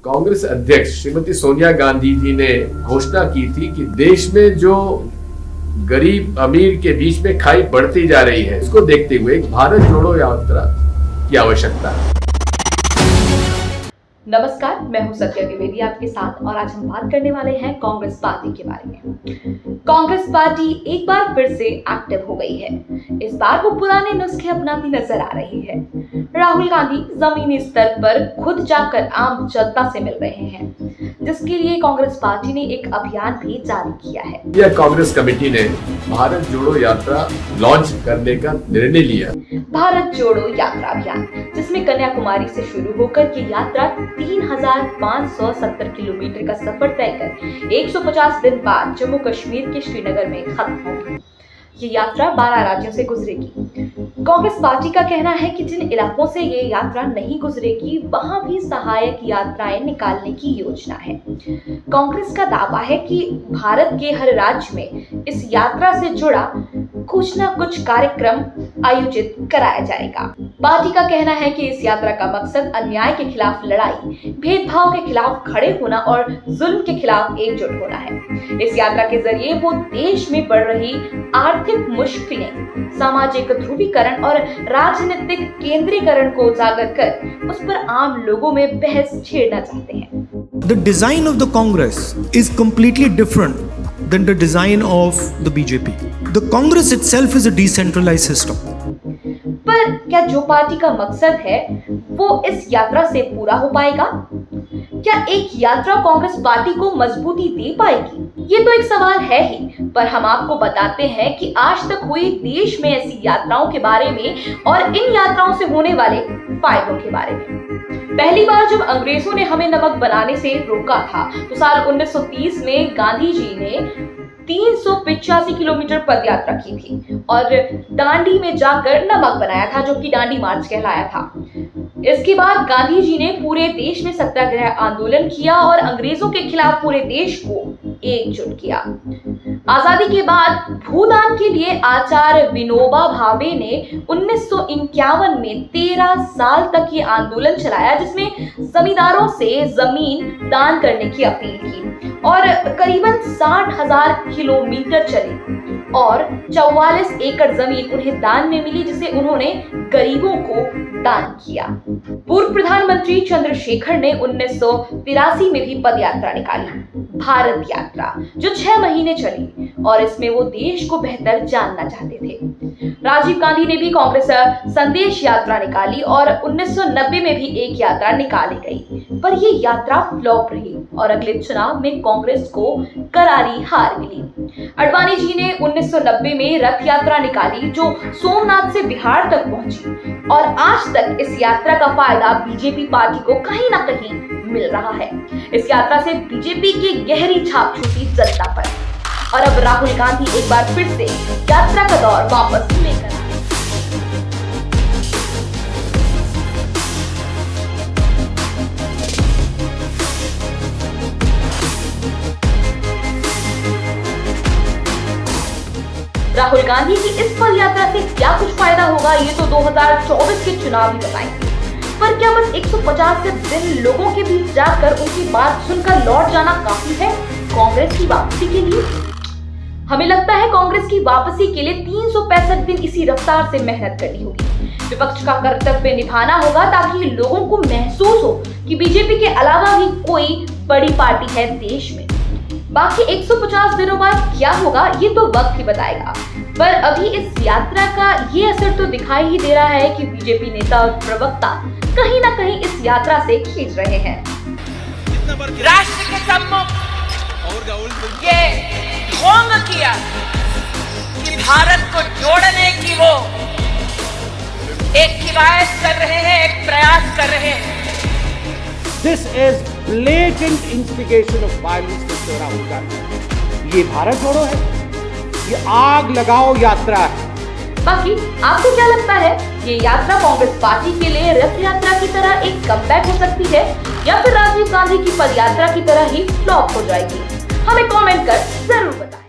कांग्रेस अध्यक्ष श्रीमती सोनिया गांधी जी ने घोषणा की थी कि देश में जो गरीब अमीर के बीच में खाई बढ़ती जा रही है, इसको देखते हुए भारत जोड़ो यात्रा की आवश्यकता है। नमस्कार, मैं हूं सत्या द्विवेदी आपके साथ और आज हम बात करने वाले हैं कांग्रेस पार्टी के बारे में। कांग्रेस पार्टी एक बार फिर से एक्टिव हो गई है। इस बार वो पुराने नुस्खे अपनाती नजर आ रही है। राहुल गांधी जमीनी स्तर पर खुद जाकर आम जनता से मिल रहे हैं, जिसके लिए कांग्रेस पार्टी ने एक अभियान भी जारी किया है। यह कांग्रेस कमेटी ने भारत जोड़ो यात्रा लॉन्च करने का निर्णय लिया। भारत जोड़ो यात्रा अभियान, जिसमें कन्याकुमारी से शुरू होकर ये यात्रा 3,570 किलोमीटर का सफर तय कर 150 दिन बाद जम्मू कश्मीर के श्रीनगर में खत्म होगी। ये यात्रा 12 राज्यों से गुजरेगी। कांग्रेस पार्टी का कहना है कि जिन इलाकों से ये यात्रा नहीं गुजरेगी, वहां भी सहायक यात्राएं निकालने की योजना है। कांग्रेस का दावा है कि भारत के हर राज्य में इस यात्रा से जुड़ा कुछ न कुछ कार्यक्रम आयोजित कराया जाएगा। पार्टी का कहना है कि इस यात्रा का मकसद अन्याय के खिलाफ लड़ाई, भेदभाव के खिलाफ खड़े होना और जुल्म के खिलाफ एकजुट होना है। इस यात्रा के जरिए वो देश में बढ़ रही आर्थिक मुश्किलें, सामाजिक ध्रुवीकरण और राजनीतिक केंद्रीकरण को उजागर कर उस पर आम लोगों में बहस छेड़ना चाहते हैं। The design of the Congress is completely different than the design of the BJP. The Congress itself is a decentralized system. पर क्या जो पार्टी का मकसद है वो इस यात्रा से पूरा हो पाएगा? क्या एक यात्रा कांग्रेस पार्टी को मजबूती दे पाएगी? ये तो एक सवाल है ही, पर हम आपको बताते हैं कि आज तक हुई देश में ऐसी यात्राओं के बारे में और इन यात्राओं से होने वाले फायदों के बारे में। पहली बार जब अंग्रेजों ने हमें नमक बनाने से रोका था, तो साल 1930 में गांधी जी ने 385 किलोमीटर पदयात्रा की थी और दांडी में जाकर नमक बनाया था, जो कि दांडी मार्च कहलाया था। इसके बाद गांधी जी ने पूरे देश में सत्याग्रह आंदोलन किया और अंग्रेजों के खिलाफ पूरे देश को एकजुट किया। आजादी के बाद भूदान के लिए आचार्य विनोबा भावे ने 1951 में 13 साल तक ये आंदोलन चलाया, जिसमें जमींदारों से जमीन दान करने की अपील की और करीबन 60,000 किलोमीटर चले और 44 एकड़ जमीन उन्हें दान में मिली, जिसे उन्होंने गरीबों को दान किया। पूर्व प्रधानमंत्री चंद्रशेखर ने 1983 में भी पदयात्रा निकाली, भारत यात्रा, जो 6 महीने चली और इसमें वो देश को बेहतर जानना चाहते थे। राजीव गांधी ने भी कांग्रेस संदेश यात्रा निकाली और 1990 में भी एक यात्रा निकाली गई, पर ये यात्रा फ्लॉप रही और अगले चुनाव में कांग्रेस को करारी हार मिली। अडवाणी जी ने 1990 में रथ यात्रा निकाली, जो सोमनाथ से बिहार तक पहुंची और आज तक इस यात्रा का फायदा बीजेपी पार्टी को कहीं ना कहीं मिल रहा है। इस यात्रा से बीजेपी की गहरी छाप छूटी जनता पर और अब राहुल गांधी एक बार फिर से यात्रा का दौर वापस लेकर आए। राहुल गांधी की इस पद यात्रा से क्या कुछ फायदा होगा, ये तो 2024 के चुनाव ही बताएंगे। पर क्या बस 150 से दिन लोगों के बीच जाकर उनकी बात सुनकर लौट जाना काफी है कांग्रेस की वापसी के लिए? हमें लगता है कांग्रेस की वापसी के लिए 365 दिन इसी रफ्तार से मेहनत करनी होगी। विपक्ष का कर्तव्य निभाना होगा ताकि लोगों को महसूस हो कि बीजेपी के अलावा भी कोई बड़ी पार्टी है देश में। बाकी 150 दिनों बाद क्या होगा ये तो वक्त ही बताएगा, पर अभी इस यात्रा का ये असर तो दिखाई ही दे रहा है कि बीजेपी नेता और प्रवक्ता कहीं ना कहीं इस यात्रा से खींच रहे हैं। राष्ट्र के सम्मुख ये ढोंग किया कि भारत को जोड़ने की वो एक किवायत कर रहे हैं, एक प्रयास कर रहे हैं। This is blatant instigation of violence, Mr. Rahul Gandhi. ये भारत जोड़ो है, ये आग लगाओ यात्रा है। बाकी आपको क्या लगता है, ये यात्रा कांग्रेस पार्टी के लिए रथ यात्रा की तरह एक कमबैक हो सकती है या फिर राजीव गांधी की पदयात्रा की तरह ही फ्लॉप हो जाएगी? हमें कमेंट कर जरूर बताएं।